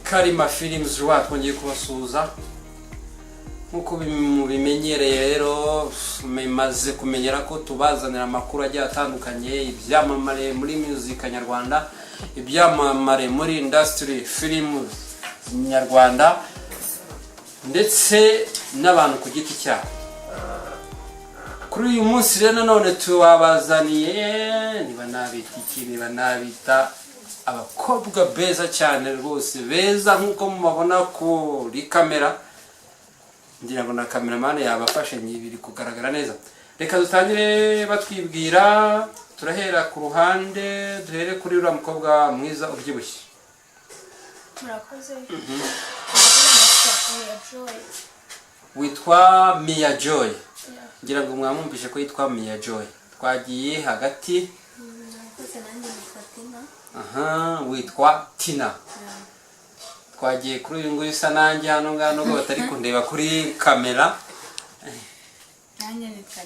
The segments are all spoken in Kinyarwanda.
Karima Films twongeye kubasuhuza nkuko bimenyereye rero maze kumenyera ko tubazanira amakuru agiye atandukanye ibyamamare muri music nyarwanda ibyamamare muri industry film nyarwanda ndetse n'abantu ku giti cyabo. Kuri uyu munsi rero none tubabazaniye niba nabita abakobwa beza cyane rwose beza nkuko mubabona kuri kamera, ngira ngo na cameraman yabafashe nyibiri kugaragara neza. Reka dutangire batwibwira, turahera ku ruhande, duhere kuri uriya mukobwa mwiza ubyibushye. Murakoze. Witwa Mia Joy. Ngira ngo mwamwumvishe ko yitwa Mia Joy. Twagiye hagati. Aha, witwa Tina. Twagiye kuri uyu nguyu usa nanjye hano ngano ngo batari kundeba kuri kamera. Nanjye nitwa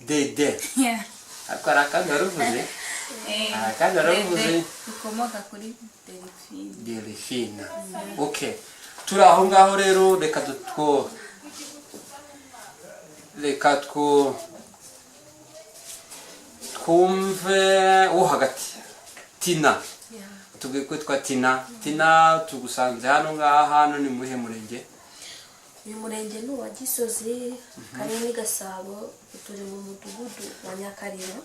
Dede. Yeah. Akora kandi waruvuze? Kandi waruvuze? Ukomoka kuri Delphine. Delphine. Okay. Turi aho ngaho rero reka twumve hagati. Tina. Tubwiye ko twa Tina tugusanze hano ngaha ni muhe murenge? Uyu murenge ni uwa Gisozi, Karere Gasabo, turi mu mudugudu wa Nyakariba.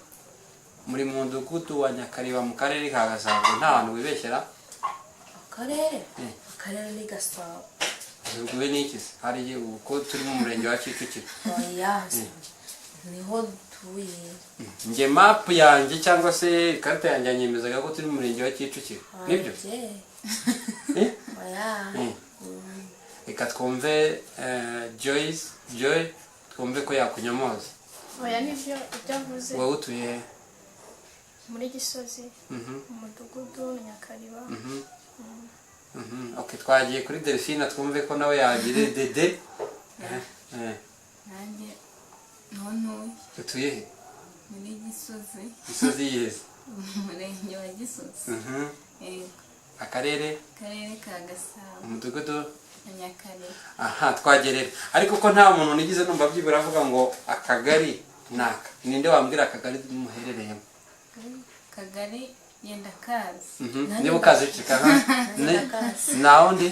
Muri mu mudugudu wa Nyakariba mu karere ka Gasabo, nta hantu wibeshyera? Akarere ni Gasabo. Ubwo ni iki? Hari uko turi mu murenge wa Kicukiro. Oya. Niho tuye. Nge map yanjye cyangwa se ikarita yanjye yanyemezaga ko turi mu murenge wa Kicukiro. Nibyo? Oya. Reka twumve Joy twumve ko yakunyomoza. Oya nivyo ibyavuze. Wowe utuye Muri Gisozi. Umudugudu Nyakariba. Okay, twagiye kuri Delphine twumve ko nawe yagire Dede. Nanjye none Utuye he? muri Gisozi. Gisozi yeze. Umurenge wa Gisozi. Akarere ka Gasabo. umudugudu Nyakariba. aha twagerera. Ariko ko nta muntu nigize numva byibura avuga ngo akagari naka. Ninde wambwira akagari muherereyemo? Kagari yenda kazi. Niba ukazi cika ha? Naho ndi?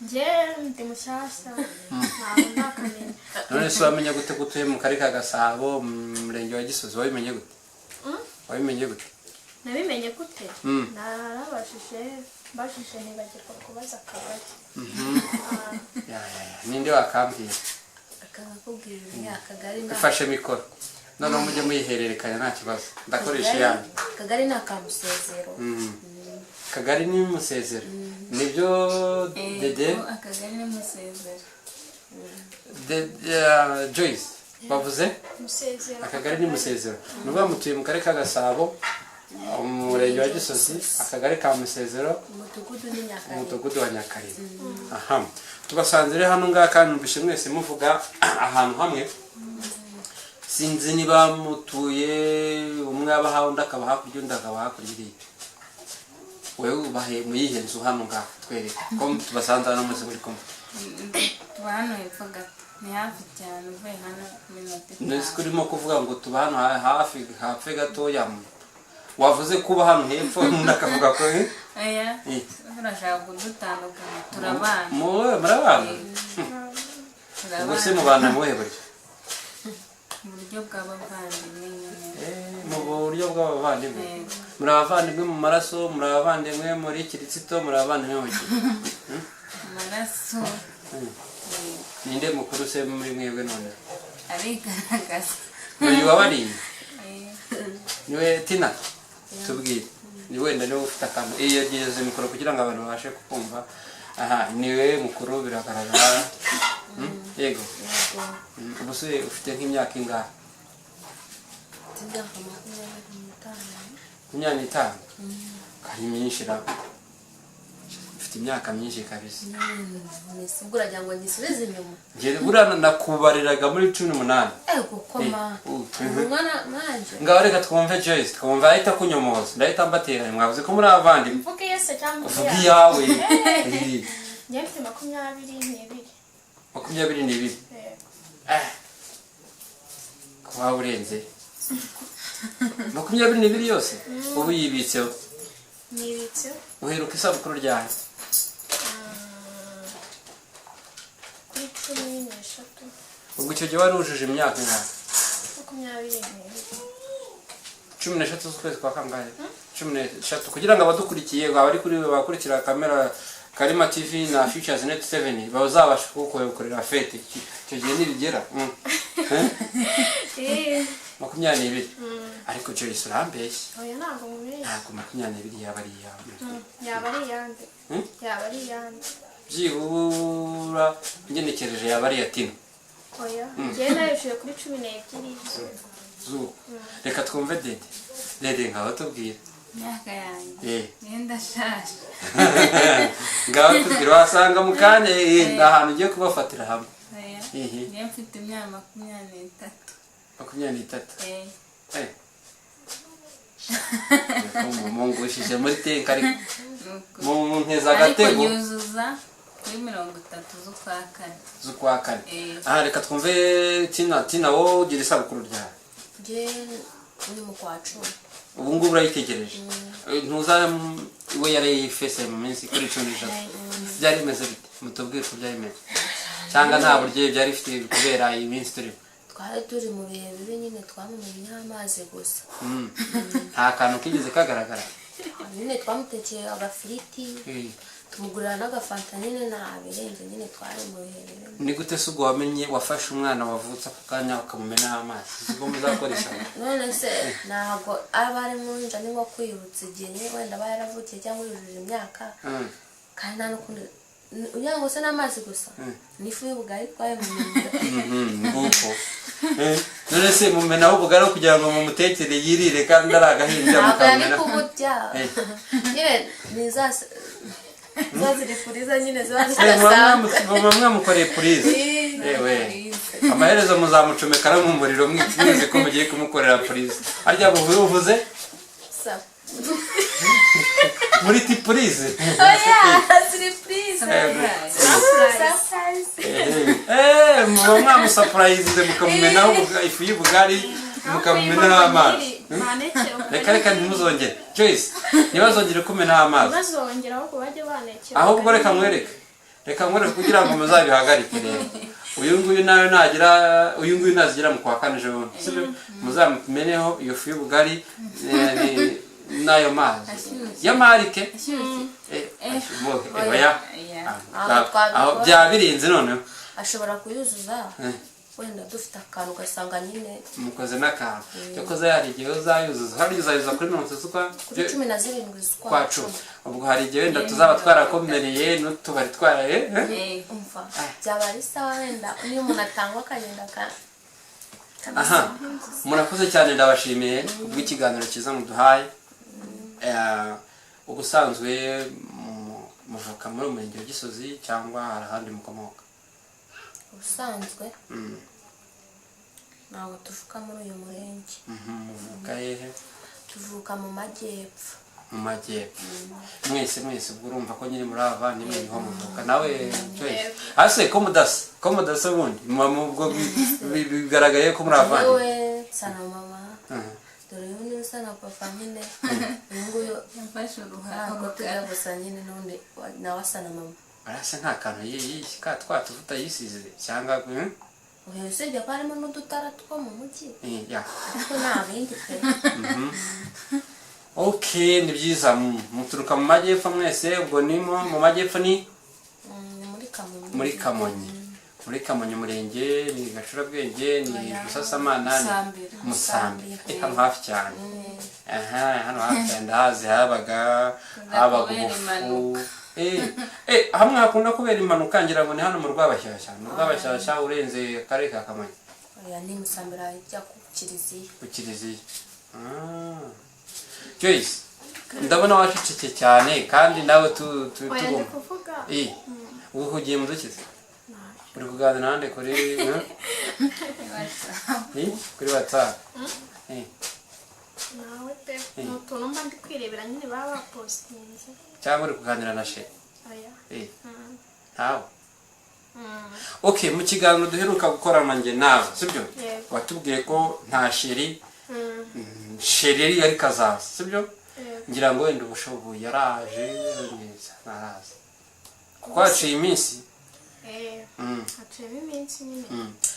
Je ndi mushasha. Ntabwo ndakamenya. None se wamenye gute gutuye mu karere ka Gasabo mu murenge wa Gisozi? Wabimenye gute? Wabimenye gute? Nabimenye gute? Bashije ntibagirwa kubaza akagari. Ninde wakambwira? Akakubwira akagari na Ifashe mikoro. None mujye muyihererekanya nta kibazo. Ndakoresha yanyu. Akagari na Kamusezero. Kagari ni Musezero. Nibyo Dede? Akagari ni Musezero. Joyce bavuze? Musezero. Akagari ni Musezero. Nuba mutuye mu karere ka Gasabo, umurenge wa Gisozi, akagari ka Musezero, umudugudu wa Nyakariba. Aha. Tubasanze rero hano ngaha kandi mbishe mwese muvuga ahantu hamwe. Sinzi niba mutuye umwe abaha undi akaba hakurya undi akaba hakurya iriya. Wewe ubahe muyihe nzu hano ngaha twereka ko tubasanze hano mwese muri kumwe. Tuba hano hepfo gato. Ni hafi cyane uvuye hano minota 5. Nese kurimo kuvuga ngo tuba hano hafi gatoya. Wavuze kuba hano hepfo umuntu akavuga ko Oya. Urashaka kudutandukanya. Turabana. Murabana? Ubwo se mubana muhe buryo? Mu buryo bw'abavandimwe nyine. Mu buryo bw'abavandimwe. Muri abavandimwe mu maraso, muri abavandimwe muri kiritsito, muri abavandimwe mu ki? Amaraso. Ninde mukuru se muri mwebwe none? Arigaragaza. Uyu wabariye? Niwe Tina? Tubwire. Ni wenda niwe ufite akantu. Iyo yageze mikoro kugira ngo abantu babashe kukumva. Aha, niwe mukuru biragaragara. Yego. Ubu se ufite nk'imyaka ingahe? Imyaka 5. Kandi myinshi ra. ufite imyaka myinshi kabisa. Mbese ubwo uragira ngo ngisubize inyuma? Njye burana nakubariraga muri 18. Ego koma. Umwana nanje. Ngaho reka twumve Joyce, twumva ahita kunyomoza. Ndahita mbateranya mwavuze ko muri abandi. Mvuge yese cyangwa Vuga iyawe. Njye mfite 22. 22. Kuba urenze 22 yose ubu yibitseho. Nibitse Uheruka isabukuru ryawe kuri 13. ubwo icyo gihe wari ujuje imyaka ingana? 22. 13 z'ukwezi kwa kangahe? 13 kugira ngo abadukurikiye abari kuri bakurikira kamera Karima TV na Futures Net 7 bazabasha kugukorera fete icyo gihe nibigera. 22. Ariko Joyce urambeshye. Oya ntabwo mubeshye. Ntabwo 22 yaba ari iyawe. Yaba ari yande. Yaba ari yande. Byibura ngenekereje yaba ari Tino. Oya. Njye nayishuye kuri 12. Zuko. Reka twumve Dede ngaho tubwira. imyaka yanjye nenda shaje ngaho tubwira wasanga mu kanya ahantu ugiye kubafatira hamwe. Njye mfite imyaka 23. Mungushije muri teka ariko mu nteza agatego ariko nyuzuza kuri 30 z'ukwa kane. Aha reka twumve Tina wowe ugira isabukuru ryawe. Njye ni mu kwa 10. Ubu ngubu urayitegereje ntuza we yari fese mu minsi kuri 16. Byari bimeze bite? Mutubwire ko byari bimeze cyangwa nta buryo byari bifite kubera iyi minsi turi? Twari turi mu bihe bibi nyine twamumenye amazi gusa. Nta kantu kigeze kagaragara. Nyine twamutekeye agafiriti tumugurira n'agafanta nyine nabirenze nyine twari mu bihe bibi. Ni gute se ubwo wamenye wafashe umwana wavutse ako kanya ukamumena amazi? Ubwo muzakoresha none se ntabwo aba ari mu nja ni nko kwibutsa igihe wenda aba yaravukiye cyangwa yujuje imyaka kandi nta n'ukundi ugira ngo se n'amazi gusa n'ifu y'ubugari twayimumenye. Nguko none se mumenaho ubugari kugira ngo mumutekere yirire kandi ari agahinja mukamena. Ntabwo yari kubutya nyine zaziri puriza nyine mwamukoreye puriza. Amaherezo muzamucomekara mu muriro mwize ko mugiye kumukorera puriza. Arya buvuze muri ti purize. Muba mwamusapurayize mukamumenaho ifu y'ubugari mukamumenaho amazi. Reka ntimuzongere Joyce ntibazongere kumenaho amazi. Ahubwo reka mwereke kugira ngo muzabihagarike rero. Uyu nguyu nazigira mu kwa kane ejo muzamumeneho iyo fu y'ubugari n'ayo mazi y'amarike. Byaba birinze noneho ashobora kuyuzuza wenda dufite akantu ugasanga nyine mukoze n'akantu yakoze hari igihe uzayuzuza hari uzayuza kuri 17 z'ukwa 10. Ubwo hari igihe wenda tuzaba twarakomereye n'utubari twaraye umva byaba ari sawa wenda niyo umuntu atangwa akagenda aha. Murakoze cyane ndabashimiye kubw'ikiganiro cyiza muduhaye. Ubusanzwe muvuka muri umurenge wa Gisozi cyangwa hari ahandi mukomoka? Ubusanzwe ntabwo tuvuka muri uyu murenge. Muvuka hehe? Tuvuka mu majyepfo. Mu majyepfo. Mwese ubwo urumva ko nyine muri abavandimwe niho muvuka. Nawe Joyce ase ko mudasa bundi ubwo bigaragaye ko muri abavandimwe. Yewe sana mama dore uyu usa na papa nyine uyu nguyu yafashe uruhare ntabwo tujya gusa nyine n'undi nawe asa na mama. Barasa nta kantu twatuvuta yisize cyangwa usibye ko harimo n'udutara two mu mujyi ariko nta bindi pe. Okay, ni byiza muturuka mu majyepfo mwese. Ubwo ni mu majyepfo ni muri Kamonyi umurenge ni Gacurabwenge ni Busasamana ni Musambi. Hano hafi cyane. Hano hafi cyane ndahazi habaga ubufu. Hamwe hakunda kubera impanuka ngira ngo ni hano mu Rwabashyashya urenze akarere ka Kamonyi. Oya ni Musambira ijya ku Kiliziya. Joyce ndabona wacecetse cyane kandi nawe oya ndi tugomba kuvuga ubu uhugiye mu dukize uri kuganira nande kuri kuri WhatsApp nawe pe ni utuntu mba ndi kwirebera nyine baba bapositinze cyangwa uri kuganira na she oya ntawe okay mu kiganiro duheruka gukorana njye nawe sibyo Yego. watubwiye ko nta sheri sheri yari kazaza sibyo ngira ngo wenda ubushobo yaraje neza naraza kuko haciye iminsi haciyemo iminsi nyine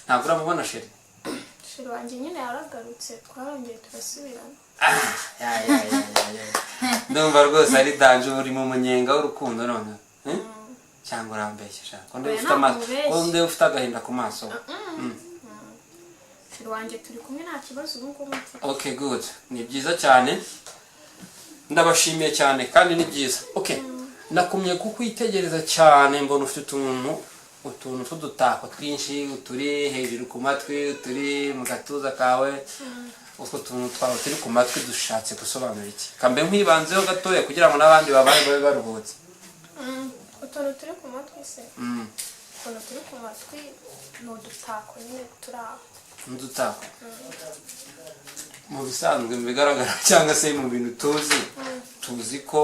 ntabwo uramubona sheri sheri wanjye nyine yaragarutse twarongeye turasubirana ndumva rwose ari danje uri mu munyenga w'urukundo none cyangwa urambeshye shaka ko ndebe ufite agahinda ku maso sheri wanjye turi kumwe nta kibazo ubu ngubu okay good ni byiza cyane ndabashimiye cyane kandi ni byiza okay nakumye kukwitegereza cyane mbona ufite utuntu tw'udutako twinshi uturi hejuru ku matwi uturi mu gatuza kawe utwo tuntu twawe turi ku matwi dushatse gusobanura iki kambe nkwibanzeho gatoya kugira ngo n'abandi babe baruhutse utuntu turi ku matwi se utuntu turi ku matwi ni udutako nyine turi aho n'udutako mu bisanzwe mu bigaragara cyangwa se mu bintu tuzi ko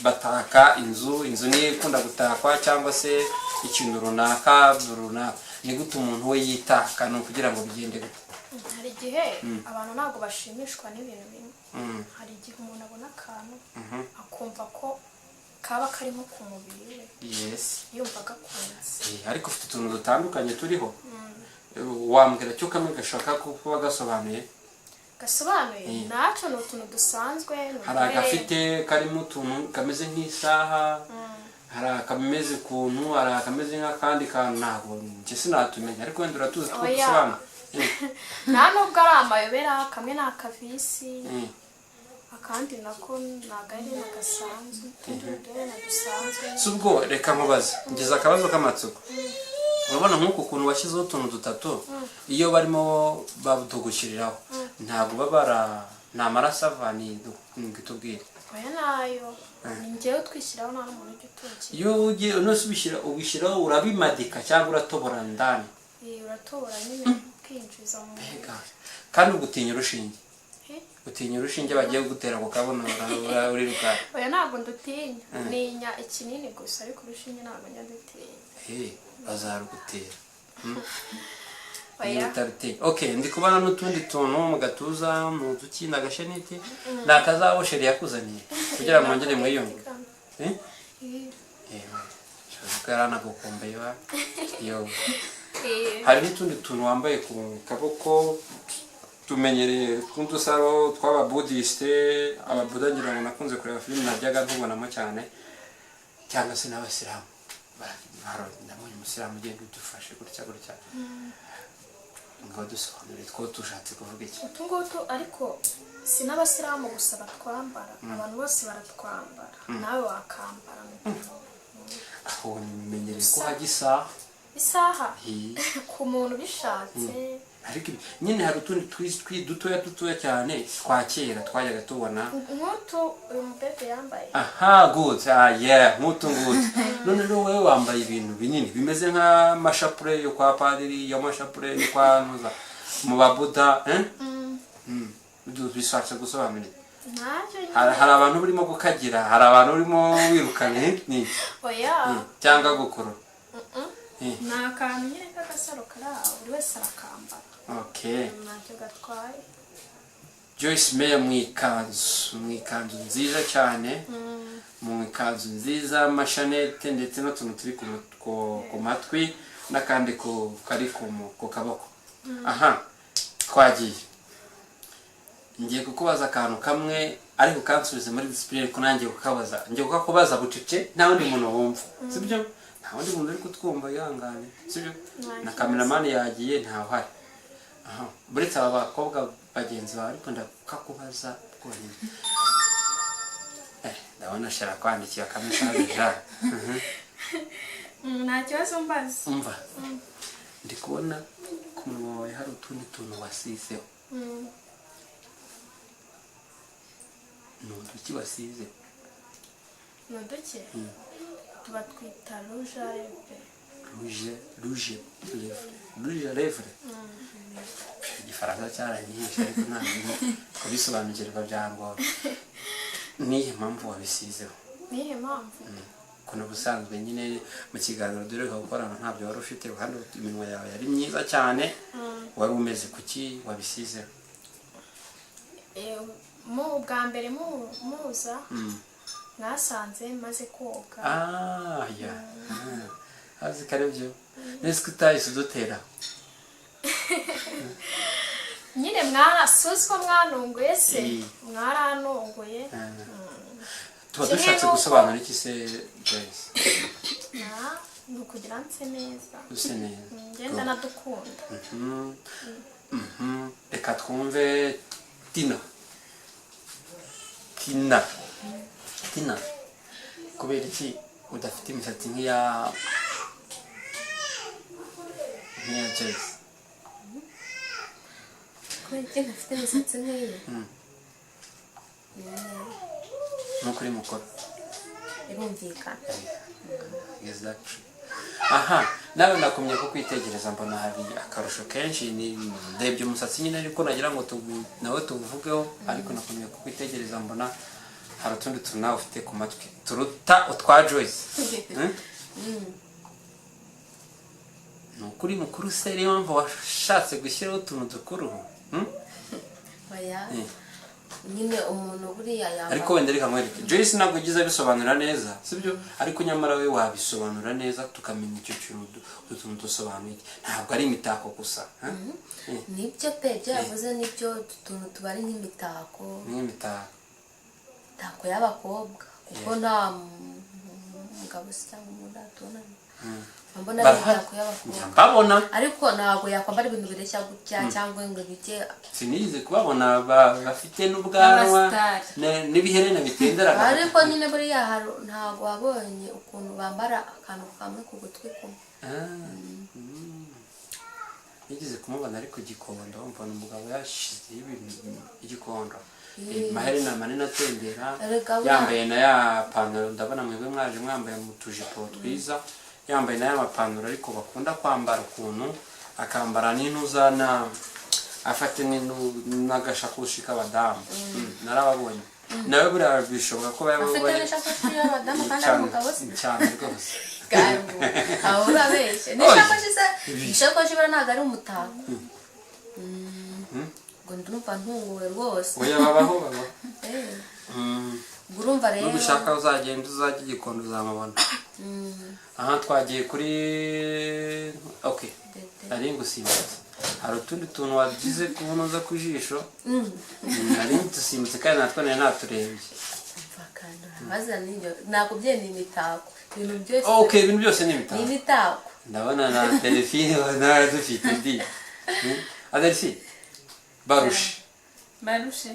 bataka inzu niyo ikunda gutakwa cyangwa se ikintu runaka ni gute umuntu we yitaka ni ukugira ngo bigende gute hari igihe abantu ntabwo bashimishwa n'ibintu bimwe hari igihe umuntu abona akantu akumva ko kaba karimo ku mubiri we yumva gakunze ariko ufite utuntu dutandukanye turiho wambwira cyo kamwe gashaka kuba gasobanuye ntacyo ni utuntu dusanzwe hari agafite karimo utuntu kameze nk'isaha hari akameze ukuntu hari akameze nk'akandi kantu ntabwo njye sinatumenya ariko wenda uratuzi two dusobanura nta nubwo ari amayobera kamwe ni akavisi akandi nako ni agaherena gasanzwe utundi uduherena dusanzwe si ubwo reka nkubaze ngeze akabazo k'amatsiko urabona nk'uku kuntu washyizeho utuntu dutatu iyo barimo badugushyiriraho ntabwo babara ni amaraso ava ni tubwire oya nayo ni njyewe twishyiraho nta n'umuntu ujya utukira iyo ugiye unose ubishyiraho urabimadika cyangwa uratobora ndani uratobora nyine ukinjiza mu mbega kandi ugutinya urushinge utinya urushinge bagiye kugutera ku kabuno uriruka oya ntabwo ndutinya ninya ikinini gusa ariko urushinge ntabwo njya ndutinya bazarugutera okay ndi kubona n'utundi tuntu mu gatuza mu duki n'agasheneti ni akazabo sheri yakuzaniye kugira ngo mwongere mwiyunge yaranagukumbuye hari n'utundi tuntu wambaye ku kaboko tumenyereye tw'udusaro tw'ababudisite ababuda ngira ngo nakunze kureba filime najyaga ntubonamo cyane cyangwa se n'abasilamu ndabonye umusilamu ugenda udufashe gutya ngo dusobanure two dushatse kuvuga iki utu ngutu ariko si n'abasilamu gusa batwambara abantu bose baratwambara nawe wakambara aho menyereye ko hajya isaha ku muntu bishatse ariko nyine hari utundi dutoya cyane twa kera twajyaga tubona nk'utu uyu mubebe yambaye good nk'utu ngutu none rero wowe wambaye ibintu binini bimeze nk'amashapure yo kwa padiri y'amashapure yo kwa ntuza mu babuda bishatse gusobanura hari abantu urimo gukagira hari abantu urimo wirukana cyangwa gukurura ni akantu nyine k'agasaro kari aho buri wese arakambara ntacyo gatwaye Joyce Meyer mu ikanzu nziza cyane mu ikanzu nziza amashanete ndetse n'utuntu turi ku matwi n'akandi kari ku kaboko twagiye ngiye kukubaza akantu kamwe ariko kansubize muri disipurine ko nangiye kukabaza ngiye kukakubaza bucece nta wundi muntu wumva sibyo nta wundi muntu uri kutwumva yihangane sibyo na kameramani yagiye ntawuhari buretse aba bakobwa bagenzi bawe ariko ndakakubaza bwonyine ndabona shara kwandikiye akamesaje nta kibazo mbaza umva ndi kubona ku munwa wawe hari utundi tuntu wasizeho ni uduki wasize ni uduke tuba twita rouge à lèvres rouge à lèvres igifaransa cyaranyihishe ariko ntabwo kubisobanukirwa byangora niyo mpamvu wabisizeho nihe mpamvu kuna busanzwe nyine mu kiganiro dore ko gukorana ntabyo wari ufite kandi iminwa yawe yari myiza cyane wari umeze kuki wabisizeho mu bwa mbere muza mwasanze maze koga ya azi karebyo nese kutahise udutera nyine mwasuzi ko mwanunguye se mwaranunguye tuba dushatse gusobanura iki se Joyce ni ukugira nse neza duse neza ngenda nadukunda reka twumve Tina kubera iki udafite imisatsi nk'iya Joyce kubera iki ntafite imisatsi nk'iyi nuko uri mukuru irumvikana exactly aha nawe nakumye ko kwitegereza mbona hari akarusho kenshi ni ndebye umusatsi nyine ariko nagira ngo nawe tuvugeho ariko nakumye ko kwitegereza mbona hari utundi tuntu nawe ufite ku matwi turuta utwa Joyce nukuri mukuru se niyo mpamvu washatse gushyiraho utuntu dukuru oya nyine umuntu buriya yamba ariko wenda reka mwereke Joyce ntabwo ugize abisobanura neza sibyo ariko nyamara we wabisobanura neza tukamenya icyo kintu utuntu dusobanuye ntabwo ari imitako gusa nibyo pe byo yavuze nibyo utuntu tuba ari nk'imitako imitako y'abakobwa kuko nta mugabo se cyangwa umuntu atunanye mbona imitako y'abakobwa mbabona ariko ntabwo yakwambara ibintu bireshya gutya cyangwa ngo bijye sinize kubabona bafite n'ubwanwa n'ibiherena bitendera ariko nyine buriya ntabwo wabonye ukuntu bambara akantu kamwe ku gutwi kumwe nigeze kumubona ariko Gikondo mbona umugabo yashyizeho ibintu igikondo maherena manini atendera yambaye na ya pantaro ndabona mwebwe mwaje mwambaye mu tujipo twiza yambaye na ya mapantaro ariko bakunda kwambara ukuntu akambara n'intuzana afate n'agashakoshi k'abadamu narababonye nawe buriya bishoboka ko afite n'ishakoshi y'abadamu kandi ari umugabo se cyane rwose aho urabeshye n'ishakoshi buriya ntabwo ari umutako ngo ndumva ntunguwe rwose oya babaho urumva rero nugushaka uzagenda uzajya Gikondo uzamubona aha twagiye kuri okay nari ngusimbutse hari utundi tuntu wagize kubunoza ku jisho nari dusimbutse kandi natwo nari naturebye ntabwo bye ni imitako ibintu byose okay ibintu byose ni imitako ni imitako ndabona na Delphine naradufite ndi Delphine barushe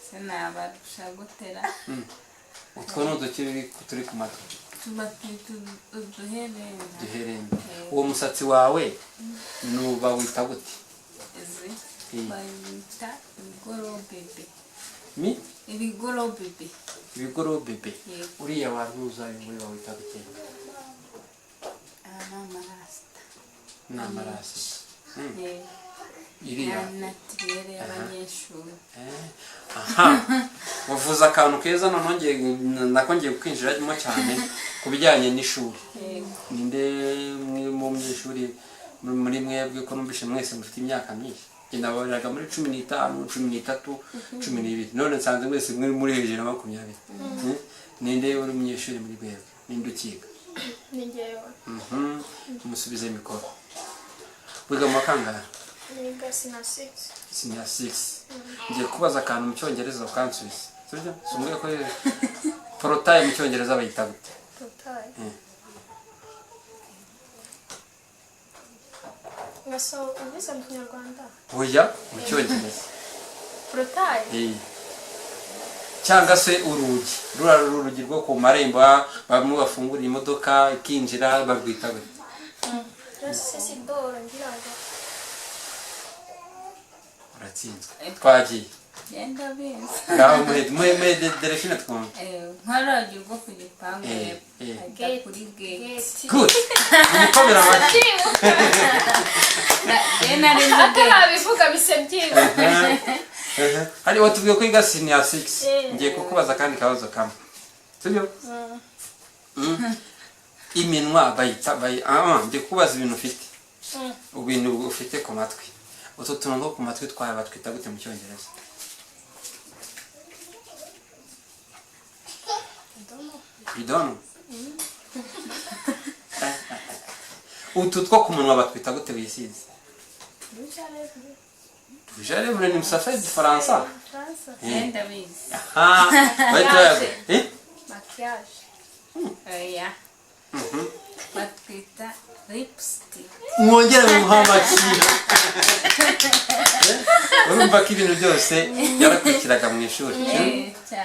sinabarusha gutera utwo ni uduki turi ku matwi uduherena uwo musatsi wawe nuba wita gute bayita ibigorobebe ibigorobebe uriya wantuza muri bawita gute ni amarasita iriya natirere y'abanyeshuri aha wavuze akantu keza nongeye kwinjiramo cyane ku bijyanye n'ishuri ninde mu munyeshuri muri mwebwe ko numvise mwese mufite imyaka myinshi naboneraga muri 15 13 12 none nsanze mwese muri hejuru na 20 ninde uri umunyeshuri muri mwebwe ninde ukiga ni ngewe umusubize mikoro wiga mu kangahe niga sina 6 ngiye kubaza akantu mu cyongereza ukansubiza sibyo sumbuye ko porotaye mu cyongereza bayita gute porotaye ngaso ubise mu kinyarwanda oya mu cyongereza porotaye cyangwa se urugi urugi rwo ku marembo bamwe bafungura imodoka ikinjira barwita gute Sidoro ngira ngo uratsinzwe twagiye genda bizi ngaho muhe Delphine twumve. nk'urugi rwo ku gipangu ajya Gate. kuri gate Good. Umukomera amashyi. nari nzi gate atarabivuga bise byiza Hari watubwiye ko iga senior 6. Ngiye kukubaza kandi kabazo kamwe. Sibyo? Iminwa bayita ngiye kukubaza ibintu ufite. Ibintu ufite ku matwi. Utu tuntu two ku matwi twawe batwita gute mu Cyongereza? You don't know? Utu two ku munwa batwita gute wisize? Rouge ni musafiri d'Ifaransa. genda bizi Ah, bayita makiyaje oya batwita lipstick mwongere mu muhamakira. Urumva ko ibintu byose yarakurikiraga mu ishuri.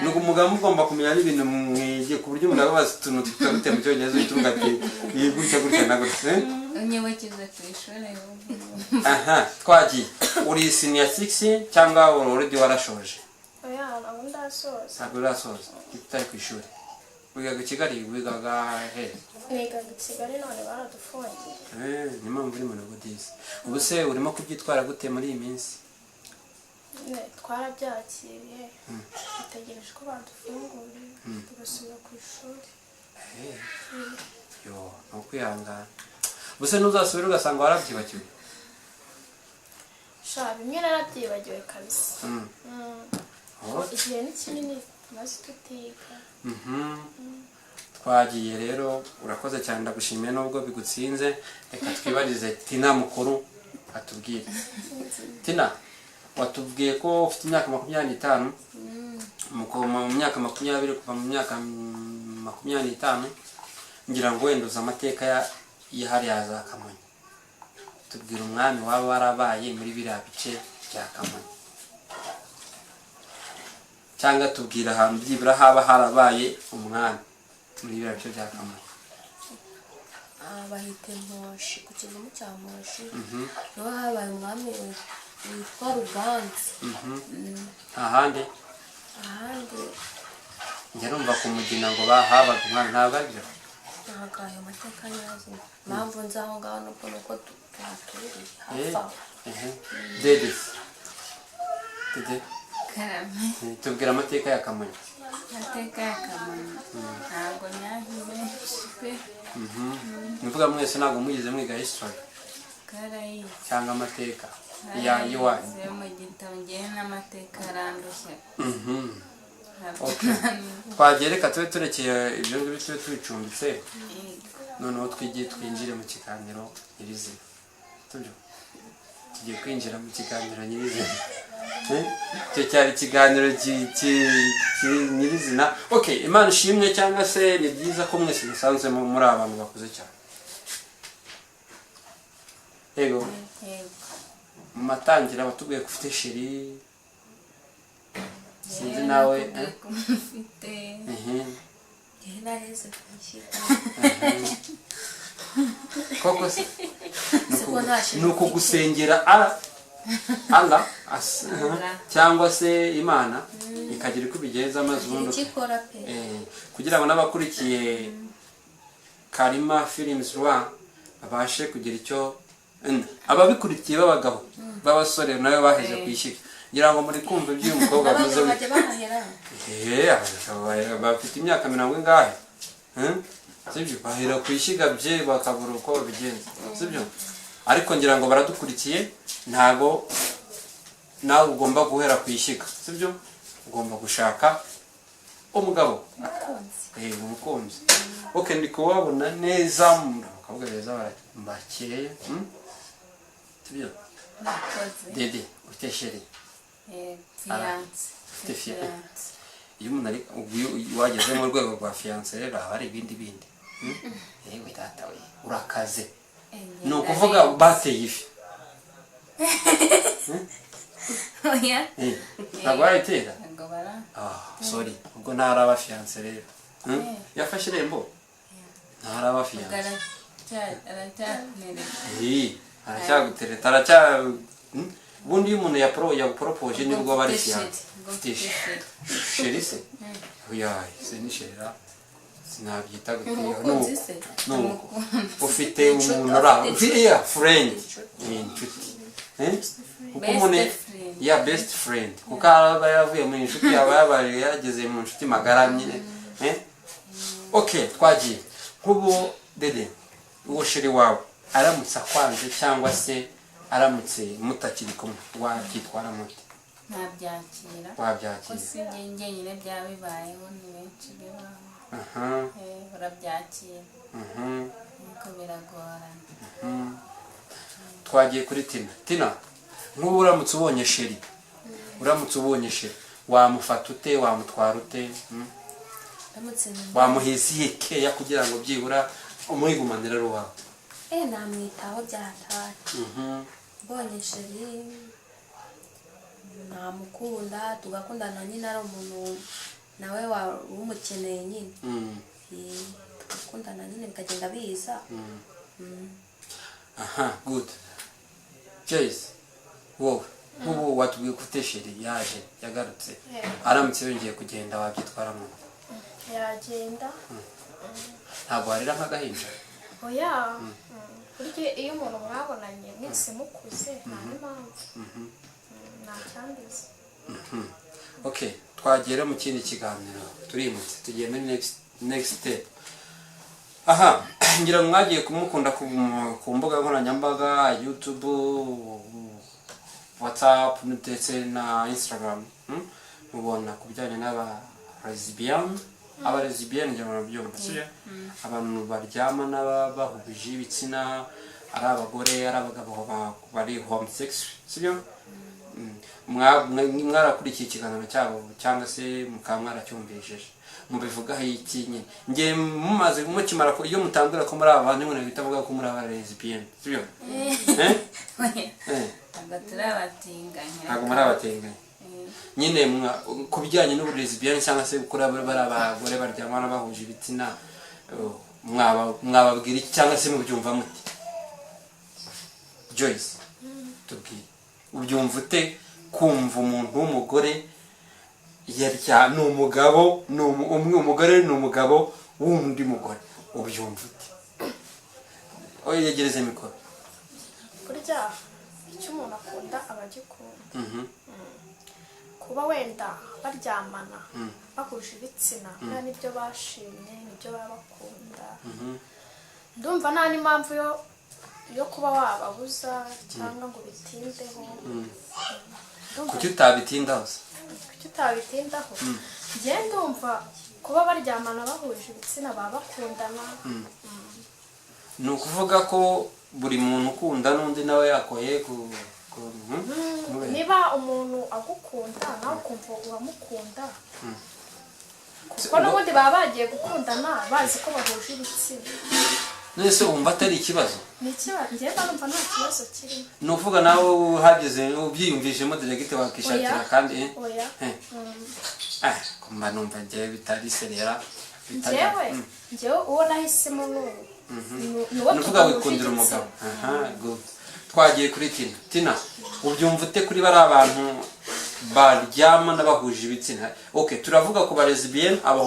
Nuko umugabo ugomba kumenya n'ibintu mwigiye ku buryo umuntu ababaza utuntu tutagute mu Cyongereza utunga ati iyi gutya na gutya. unyibakiza ku ishuri Aha, twagiye. Uri senior 6 cyangwa already warashoje? oya ntabwo ndasoza Ntabwo urasoza. Utari ku ishuri. Wigaga i Kigali, wigaga he? nigaga i Kigali none baradufungiye Ni mpamvu uri mu Rwodizi. Ubu se urimo kubyitwara gute muri iyi minsi? twarabyakiriye dutegereje ko badufungurira tugasubira ku ishuri Yo, ni ukwihangana. Ubuse ntuzasubire ugasanga warabyibagiwe? sha bimwe narabyibagiwe kabisa igihe ni kinini tumaze tutiga Twagiye rero, urakoze cyane ndagushimiye nubwo bigutsinze. Reka twibarize Tina mukuru atubwire. Tina, watubwiye ko ufite imyaka 25. Mu myaka 20 kuva mu myaka 25 ngira ngo wenda uzi amateka yahariya za Kamonyi. Tubwira umwami waba warabaye muri biriya bice bya Kamonyi. Cyangwa tubwira ahantu byibura haba harabaye umwami muri biriya bice bya Kamonyi. bahita Mposhi ku kivumu cya Mposhi niho habaye umwami witwa Ruganzu. Ahandi njya numva ku Mugina ngo habaga umwami, ntabwo ari byo? ntabwo ayo mateka nyazo impamvu nzi aho ngaho nuko tuhaturiye hafi aho. Dede karame tubwira amateka ya Kamonyi. amateka ya Kamonyi ntabwo nyahize pe Nivuga mwese ntabwo mugize mwiga history karayize cyangwa amateka ya iwanyu. mu gitabo ngewe n'amateka arandushye Twagereka tube turekeye ibyo ngibyo tube tubicumbitse, noneho twinjire mu kiganiro nyirizina. Tubyo tugiye kwinjira mu kiganiro nyirizina. Icyo cyari ikiganiro nyirizina. Okay, Imana ishimwe cyangwa se ni byiza ko mwese musanze muri abantu bakuze cyane. Yego mu matangira batubwiye ko ufite sheri, sinzi nawe mfite nareze kunshyira koko se siko ntashye nuko gusengera Allah cyangwa se Imana ikagira uko ibigenza maze ubundi ikikora pe kugira ngo n'abakurikiye Karima Films Rwa babashe kugira icyo ababikurikiye b'abagabo b'abasore nawe baheze kwishyika ngira ngo muri kumva iby'uyu mukobwa avuze bafite imyaka 40 sibyo bahera kwishyika bye bakabura uko babigenza sibyo ariko ngira ngo baradukurikiye ntago nawe ugomba guhera kwishyika sibyo ugomba gushaka umugabo umukunzi okay ndiko wabona neza abakobwa beza barakeye sibyo Dede utesheri fiance iyo umuntu ari wageze mu rwego rwa fiance rero haba hari ibindi yewe data we urakaze ni ukuvuga bateye ifi oya ntabwo wayitera ngo bara sorry ubwo ntaraba fiance rero yafashe irembo ntaraba fiance aracyanereka aracyagutereta ubundi iyo umuntu yapropose nibwo aba ari fiance sheri se oya se ni shera sinabyita gutiya ufite umuntu uriya friend inshuti kuko umuntu ya best friend kuko aba yavuye mu inshuti aba yabaye yageze mu inshuti magara nyine okay twagiye nk'ubu dede uwo sheri wawe aramutse akwanje cyangwa se aramutse mutakiri kumwe wabyitwara muti nabyakira wabyakira ko si njye nyine byabibayeho ni benshi bibaho urabyakira niko biragorana twagiye kuri Tina nk'ubu uramutse ubonye sheri wamufata ute wamutwara ute wamuhiziye keya kugira ngo byibura umwigumanire ari uwawe namwitaho byatari mbonye sheri namukunda tugakundana nyine ari umuntu nawe umukeneye nyine tugakundana nyine bikagenda biza good Joyce wowe nk'ubu watubwiye ko ufite sheri yaje yagarutse aramutse yongeye kugenda wabyitwaramo yagenda ntabwo warira nk'agahinja oya burya iyo umuntu mwabonanye mwese mukuze nta n'impamvu nacyanduza okay twagera mu kindi kiganiro turimutse tugiye muri next step aha ngira ngo mwagiye kumukunda ku mbuga nkoranyambaga YouTube WhatsApp ndetse na Instagram mubona kubijyanye n'aba lesbian ngira ngo byumva sije abantu baryama n'abahubije ibitsina ari abagore ari abagabo bari homosexual sije mwarakurikiye ikiganiro cyabo cyangwa se mukaba mwaracyumvishije mubivugaho iki nyine nge mumaze mukimara iyo mutandura ko muri abantu nyine bita avuga ko muri aba lesbian sibyo ntabwo muri abatinganye nyine ku bijyanye n'uburezibiyani cyangwa se gukora bari abagore baryamana bahuje ibitsina mwababwira iki cyangwa se mubyumva muti Joyce tubwire ubyumva ute kumva umuntu w'umugore ni umugabo umugore ni umugabo w'undi mugore ubyumva ute yegereze mikoro burya icyo umuntu akunda aba agikunda kuba wenda baryamana bahuje ibitsina buriya nibyo bashimye nibyo baba bakunda ndumva nta n'impamvu yo kuba wababuza cyangwa ngo bitindeho kuki utabitindaho njye ndumva kuba baryamana bahuje ibitsina baba bakundana ni ukuvuga ko buri muntu ukunda n'undi nawe yakoye niba umuntu agukunda nawe ukumva uramukunda kuko n'ubundi baba bagiye gukundana bazi ko bahuje ibitsina nese wumva atari ikibazo ni ikibazo ngenda numva nta kibazo kirimo ni ukuvuga nawe uhageze ubyiyumvishemo diregite wakishakira kandi kumva numva njyewe bitari serera njyewe uwo nahisemo ni ukuvuga wikundira umugabo twagiye kuri Tina ubyumva ute kuri bari abantu baryama n'abahuje ibitsina okay turavuga ku ba lesbian aba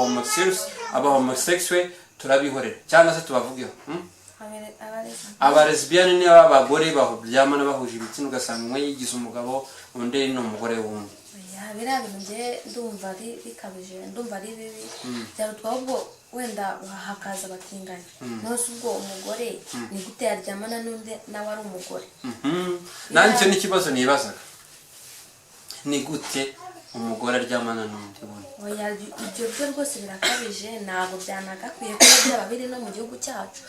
homosexual turabihorera cyangwa se tubavugeho aba lesbian ni abagore baryama n'abahuje ibitsina ugasanga umwe yigize umugabo undi ni umugore wundi biriya bintu njye ndumva ari bikabije ndumva ari bibi byarutwa ahubwo wenda hakaza abatinganya nose ubwo umugore ni gute yaryamana n'undi nawe ari umugore nanjye n'ikibazo nibazaga ni gute umugore aryamana n'undi wundi ibyo byo rwose birakabije ntabwo byanagakwiye kuba byaba biri no mu gihugu cyacu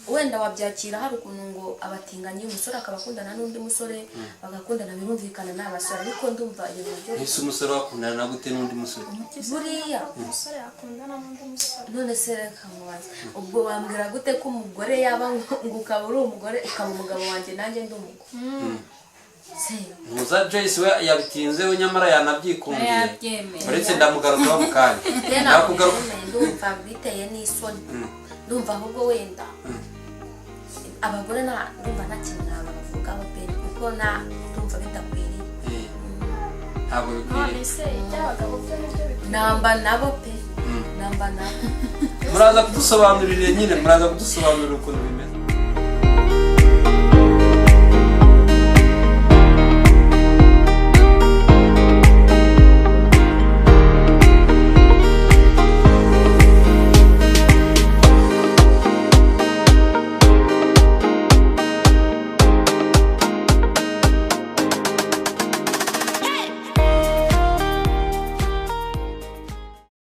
wenda wabyakira hari ukuntu ngo abatinganyi umusore akaba akundana n'undi musore bagakundana birumvikana n'abasore ariko ndumva ibyo buryo ese umusore wakundana na gute n'undi musore buriya umusore yakundana n'undi musore none se reka mubaze ubwo wambwira gute ko umugore yaba ngo ukaba uri umugore ukaba umugabo wanjye nanjye ndi umugore muza Joyce we yabitinzeho nyamara yanabyikundiye uretse ndamugarukaho mu kanya ndumva biteye n'isoni ndumva ahubwo wenda abagore ndumva nta kintu nabavugaho pe kuko numva bidakwiriye ntabwo none bikwiriye se iby'abagabo byo nibyo bikwiriye namba nabo pe namba nabo muraza kudusobanurira nyine muraza kudusobanurira ukuntu bimeze